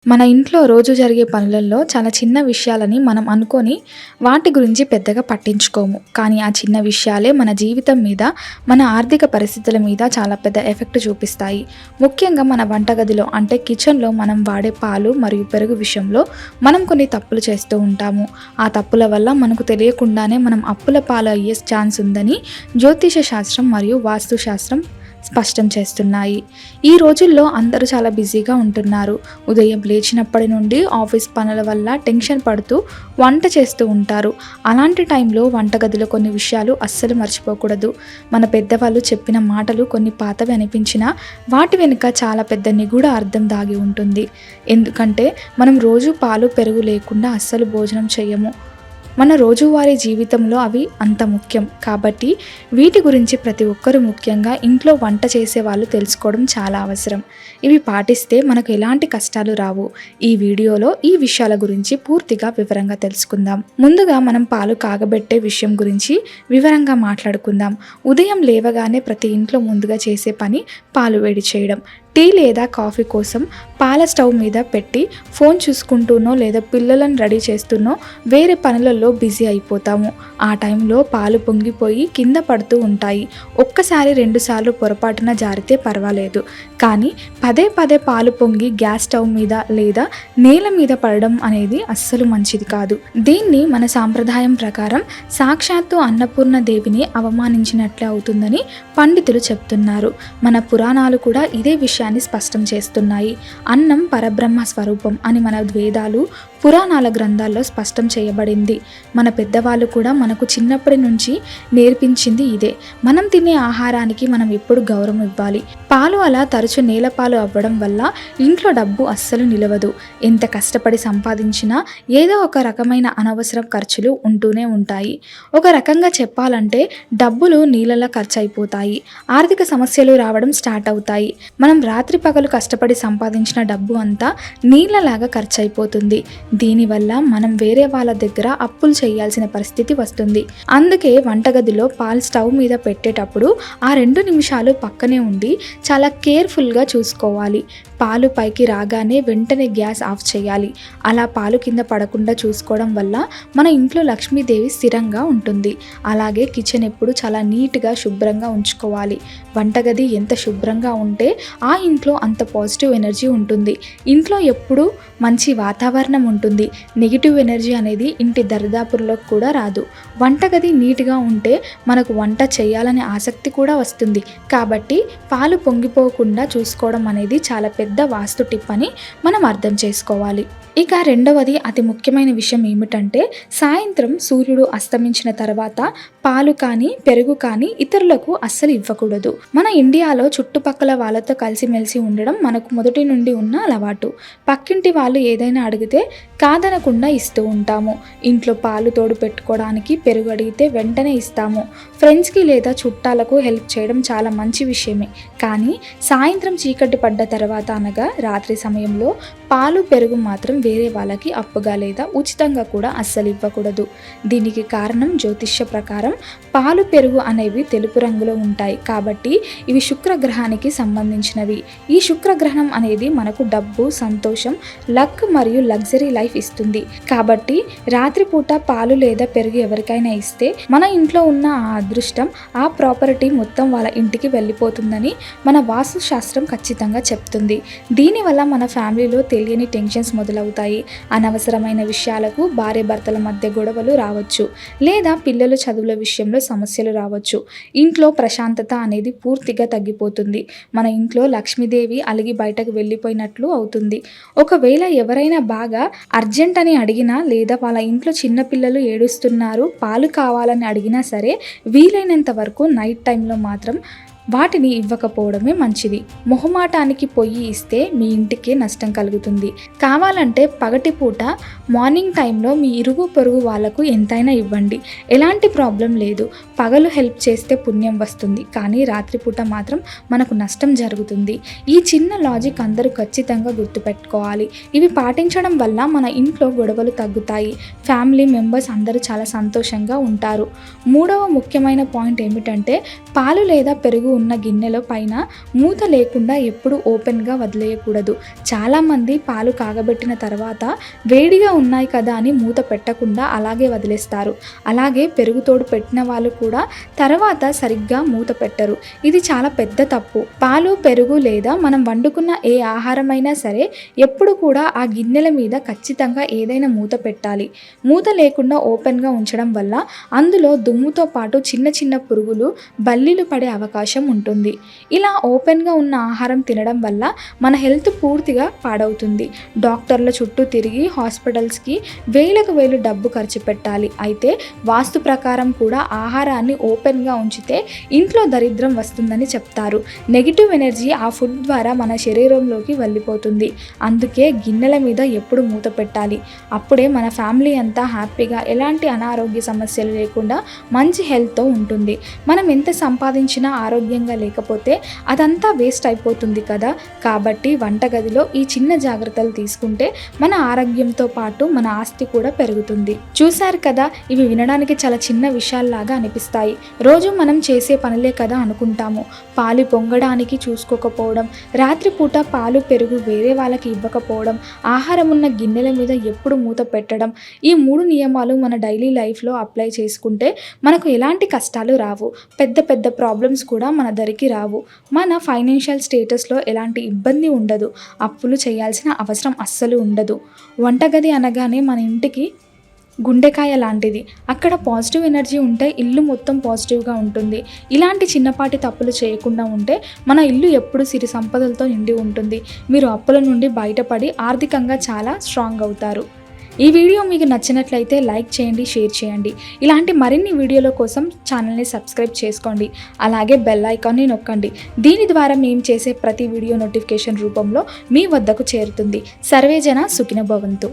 మన ఇంట్లో రోజు జరిగే పనులలో చాలా చిన్న విషయాలని మనం అనుకొని వాటి గురించి పెద్దగా పట్టించుకోము. కానీ ఆ చిన్న విషయాలే మన జీవితం మీద, మన ఆర్థిక పరిస్థితుల మీద చాలా పెద్ద ఎఫెక్ట్ చూపిస్తాయి. ముఖ్యంగా మన వంటగదిలో అంటే కిచెన్లో మనం వాడే పాలు మరియు పెరుగు విషయంలో మనం కొన్ని తప్పులు చేస్తూ ఉంటాము. ఆ తప్పుల వల్ల మనకు తెలియకుండానే మనం అప్పుల పాలు అయ్యే ఛాన్స్ ఉందని జ్యోతిష శాస్త్రం మరియు వాస్తు శాస్త్రం స్పష్టం చేస్తున్నాయి. ఈ రోజుల్లో అందరూ చాలా బిజీగా ఉంటున్నారు. ఉదయం లేచినప్పటి నుండి ఆఫీస్ పనుల వల్ల టెన్షన్ పడుతూ వంట చేస్తూ ఉంటారు. అలాంటి టైంలో వంటగదిలో కొన్ని విషయాలు అస్సలు మర్చిపోకూడదు. మన పెద్దవాళ్ళు చెప్పిన మాటలు కొన్ని పాతవి అనిపించినా వాటి వెనుక చాలా పెద్ద నిగూఢ అర్థం దాగి ఉంటుంది. ఎందుకంటే మనం రోజు పాలు పెరుగు లేకుండా అస్సలు భోజనం చేయము. మన రోజువారీ జీవితంలో అవి అంత ముఖ్యం. కాబట్టి వీటి గురించి ప్రతి ఒక్కరూ, ముఖ్యంగా ఇంట్లో వంట చేసే వాళ్ళు తెలుసుకోవడం చాలా అవసరం. ఇవి పాటిస్తే మనకు ఎలాంటి కష్టాలు రావు. ఈ వీడియోలో ఈ విషయాల గురించి పూర్తిగా వివరంగా తెలుసుకుందాం. ముందుగా మనం పాలు కాగబెట్టే విషయం గురించి వివరంగా మాట్లాడుకుందాం. ఉదయం లేవగానే ప్రతి ఇంట్లో ముందుగా చేసే పని పాలు వేడి చేయడం. టీ లేదా కాఫీ కోసం పాల స్టవ్ మీద పెట్టి ఫోన్ చూసుకుంటూనో లేదా పిల్లలను రెడీ చేస్తూనో వేరే పనులలో బిజీ అయిపోతాము. ఆ టైంలో పాలు పొంగిపోయి కింద పడుతూ ఉంటాయి. ఒక్కసారి 2 సార్లు పొరపాటున జారితే పర్వాలేదు, కానీ పదే పదే పాలు పొంగి గ్యాస్ స్టవ్ మీద లేదా నేల మీద పడడం అనేది అస్సలు మంచిది కాదు. దీన్ని మన సాంప్రదాయం ప్రకారం సాక్షాత్తు అన్నపూర్ణ దేవిని అవమానించినట్లే అవుతుందని పండితులు చెప్తున్నారు. మన పురాణాలు కూడా ఇదే విషయాన్ని స్పష్టం చేస్తున్నాయి. అన్నం పరబ్రహ్మ స్వరూపం అని మన వేదాలు, పురాణాల గ్రంథాల్లో స్పష్టం చేయబడింది. మన పెద్దవాళ్ళు కూడా మనకు చిన్నప్పటి నుంచి నేర్పించింది ఇదే. మనం తినే ఆహారానికి మనం ఎప్పుడు గౌరవం ఇవ్వాలి. పాలు అలా తరచు నేలపాలు అవ్వడం వల్ల ఇంట్లో డబ్బు అస్సలు నిలవదు. ఎంత కష్టపడి సంపాదించినా ఏదో ఒక రకమైన అనవసర ఖర్చులు ఉంటూనే ఉంటాయి. ఒక రకంగా చెప్పాలంటే డబ్బులు నీళ్ళలా ఖర్చు అయిపోతాయి. ఆర్థిక సమస్యలు రావడం స్టార్ట్ అవుతాయి. మనం రాత్రి పగలు కష్టపడి సంపాదించిన డబ్బు అంతా నీళ్ళలాగా ఖర్చు అయిపోతుంది. దీనివల్ల మనం వేరే వాళ్ళ దగ్గర అప్పులు చేయాల్సిన పరిస్థితి వస్తుంది. అందుకే వంటగదిలో పాలు స్టవ్ మీద పెట్టేటప్పుడు ఆ 2 నిమిషాలు పక్కనే ఉండి చాలా కేర్ఫుల్గా చూసుకోవాలి. పాలు పైకి రాగానే వెంటనే గ్యాస్ ఆఫ్ చేయాలి. అలా పాలు కింద పడకుండా చూసుకోవడం వల్ల మన ఇంట్లో లక్ష్మీదేవి స్థిరంగా ఉంటుంది. అలాగే కిచెన్ ఎప్పుడు చాలా నీట్గా శుభ్రంగా ఉంచుకోవాలి. వంటగది ఎంత శుభ్రంగా ఉంటే ఆ ఇంట్లో అంత పాజిటివ్ ఎనర్జీ ఉంటుంది. ఇంట్లో ఎప్పుడు మంచి వాతావరణం ఉంటుంది. నెగిటివ్ ఎనర్జీ అనేది ఇంటి దరిదాపుల్లోకి కూడా రాదు. వంటగది నీట్గా ఉంటే మనకు వంట చేయాలనే ఆసక్తి కూడా వస్తుంది. కాబట్టి పాలు పొంగిపోకుండా చూసుకోవడం అనేది చాలా పెద్ద వాస్తు టిప్ అని మనం అర్థం చేసుకోవాలి. ఇక రెండవది అతి ముఖ్యమైన విషయం ఏమిటంటే, సాయంత్రం సూర్యుడు అస్తమించిన తర్వాత పాలు కానీ పెరుగు కానీ ఇతరులకు అస్సలు ఇవ్వకూడదు. మన ఇండియాలో చుట్టుపక్కల వాళ్ళతో కలిసిమెలిసి ఉండడం మనకు మొదటి నుండి ఉన్న అలవాటు. పక్కింటి వాళ్ళు ఏదైనా అడిగితే కాదనకుండా ఇస్తూ ఉంటాము. ఇంట్లో పాలు తోడు పెట్టుకోవడానికి పెరుగు అడిగితే వెంటనే ఇస్తాము. ఫ్రెండ్స్కి లేదా చుట్టాలకు హెల్ప్ చేయడం చాలా మంచి విషయమే. కానీ సాయంత్రం చీకటి పడ్డ తర్వాత అనగా రాత్రి సమయంలో పాలు పెరుగు మాత్రం వేరే వాళ్ళకి అప్పుగా లేదా ఉచితంగా కూడా అస్సలు ఇవ్వకూడదు. దీనికి కారణం జ్యోతిష్య ప్రకారం పాలు పెరుగు అనేవి తెలుపు రంగులో ఉంటాయి. కాబట్టి ఇవి శుక్రగ్రహానికి సంబంధించినవి. ఈ శుక్రగ్రహణం అనేది మనకు డబ్బు, సంతోషం, లక్ మరియు లగ్జరీ లైఫ్ ఇస్తుంది. కాబట్టి రాత్రిపూట పాలు లేదా పెరుగు ఎవరికైనా ఇస్తే మన ఇంట్లో ఉన్న ఆ అదృష్టం, ఆ ప్రాపర్టీ మొత్తం వాళ్ళ ఇంటికి వెళ్ళిపోతుందని మన వాస్తు శాస్త్రం ఖచ్చితంగా చెప్తుంది. దీనివల్ల మన ఫ్యామిలీలో తెలియని టెన్షన్స్ మొదలవుతాయి. అనవసరమైన విషయాలకు భార్య భర్తల మధ్య గొడవలు రావచ్చు, లేదా పిల్లల చదువుల విషయంలో సమస్యలు రావచ్చు. ఇంట్లో ప్రశాంతత అనేది పూర్తిగా తగ్గిపోతుంది. మన ఇంట్లో లక్ష్మీదేవి అలిగి బయటకు వెళ్ళిపోయినట్లు అవుతుంది. ఒకవేళ ఎవరైనా బాగా అర్జెంట్ అని అడిగినా లేదా వాళ్ళ ఇంట్లో చిన్నపిల్లలు ఏడుస్తున్నారు పాలు కావాలని అడిగినా సరే వీలైనంత వరకు నైట్ టైంలో మాత్రం వాటిని ఇవ్వకపోవడమే మంచిది. మొహమాటానికి పొయ్యి ఇస్తే మీ ఇంటికి నష్టం కలుగుతుంది. కావాలంటే పగటిపూట మార్నింగ్ టైంలో మీ ఇరుగు పొరుగు వాళ్ళకు ఎంతైనా ఇవ్వండి, ఎలాంటి ప్రాబ్లం లేదు. పగలు హెల్ప్ చేస్తే పుణ్యం వస్తుంది, కానీ రాత్రిపూట మాత్రం మనకు నష్టం జరుగుతుంది. ఈ చిన్న లాజిక్ అందరూ ఖచ్చితంగా గుర్తుపెట్టుకోవాలి. ఇవి పాటించడం వల్ల మన ఇంట్లో గొడవలు తగ్గుతాయి. ఫ్యామిలీ మెంబర్స్ అందరూ చాలా సంతోషంగా ఉంటారు. మూడవ ముఖ్యమైన పాయింట్ ఏమిటంటే, పాలు లేదా పెరుగు ఉన్న గిన్నెలో పైన మూత లేకుండా ఎప్పుడు ఓపెన్గా వదిలేయకూడదు. చాలామంది పాలు కాగబెట్టిన తర్వాత వేడిగా ఉన్నాయి కదా అని మూత పెట్టకుండా అలాగే వదిలేస్తారు. అలాగే పెరుగు తోడు పెట్టిన వాళ్ళు కూడా తర్వాత సరిగ్గా మూత పెట్టరు. ఇది చాలా పెద్ద తప్పు. పాలు, పెరుగు లేదా మనం వండుకున్న ఏ ఆహారమైనా సరే ఎప్పుడు కూడా ఆ గిన్నెల మీద ఖచ్చితంగా ఏదైనా మూత పెట్టాలి. మూత లేకుండా ఓపెన్గా ఉంచడం వల్ల అందులో దుమ్ముతో పాటు చిన్న చిన్న పురుగులు, బల్లీలు పడే అవకాశం ఉంటుంది. ఇలా ఓపెన్గా ఉన్న ఆహారం తినడం వల్ల మన హెల్త్ పూర్తిగా పాడవుతుంది. డాక్టర్ల చుట్టూ తిరిగి హాస్పిటల్స్కి వేలకు వేలు డబ్బు ఖర్చు పెట్టాలి. అయితే వాస్తు ప్రకారం కూడా ఆహారాన్ని ఓపెన్గా ఉంచితే ఇంట్లో దరిద్రం వస్తుందని చెప్తారు. నెగిటివ్ ఎనర్జీ ఆ ఫుడ్ ద్వారా మన శరీరంలోకి వెళ్ళిపోతుంది. అందుకే గిన్నెల మీద ఎప్పుడు మూత పెట్టాలి. అప్పుడే మన ఫ్యామిలీ అంతా హ్యాపీగా, ఎలాంటి అనారోగ్య సమస్యలు లేకుండా మంచి హెల్త్తో ఉంటుంది. మనం ఎంత సంపాదించినా ఆరోగ్యంగా లేకపోతే అదంతా వేస్ట్ అయిపోతుంది కదా. కాబట్టి వంటగదిలో ఈ చిన్న జాగ్రత్తలు తీసుకుంటే మన ఆరోగ్యంతో పాటు మన ఆస్తి కూడా పెరుగుతుంది. చూశారు కదా, ఇవి వినడానికి చాలా చిన్న విషయాల్లాగా అనిపిస్తాయి. రోజు మనం చేసే పనులే కదా అనుకుంటాము. పాలు పొంగడానికి చూసుకోకపోవడం, రాత్రిపూట పాలు, పెరుగు వేరే వాళ్ళకి ఇవ్వకపోవడం, ఆహారం ఉన్న గిన్నెల మీద ఎప్పుడు మూత పెట్టడం, ఈ 3 నియమాలు మన డైలీ లైఫ్లో అప్లై చేసుకుంటే మనకు ఎలాంటి కష్టాలు రావు. పెద్ద పెద్ద ప్రాబ్లమ్స్ కూడా మన దరికి రావు. మన ఫైనాన్షియల్ స్టేటస్లో ఎలాంటి ఇబ్బంది ఉండదు. అప్పులు చేయాల్సిన అవసరం అస్సలు ఉండదు. వంటగది అనగానే మన ఇంటికి గుండెకాయ లాంటిది. అక్కడ పాజిటివ్ ఎనర్జీ ఉంటే ఇల్లు మొత్తం పాజిటివ్గా ఉంటుంది. ఇలాంటి చిన్నపాటి తప్పులు చేయకుండా ఉంటే మన ఇల్లు ఎప్పుడు సిరి సంపదలతో నిండి ఉంటుంది. మీరు అప్పుల నుండి బయటపడి ఆర్థికంగా చాలా స్ట్రాంగ్ అవుతారు. ఈ వీడియో మీకు నచ్చినట్లయితే లైక్ చేయండి, షేర్ చేయండి. ఇలాంటి మరిన్ని వీడియోల కోసం ఛానల్ని సబ్స్క్రైబ్ చేసుకోండి. అలాగే బెల్ ఐకాన్ని నొక్కండి. దీని ద్వారా మేము చేసే ప్రతి వీడియో నోటిఫికేషన్ రూపంలో మీ వద్దకు చేరుతుంది. సర్వేజన సుఖినో భవంతు.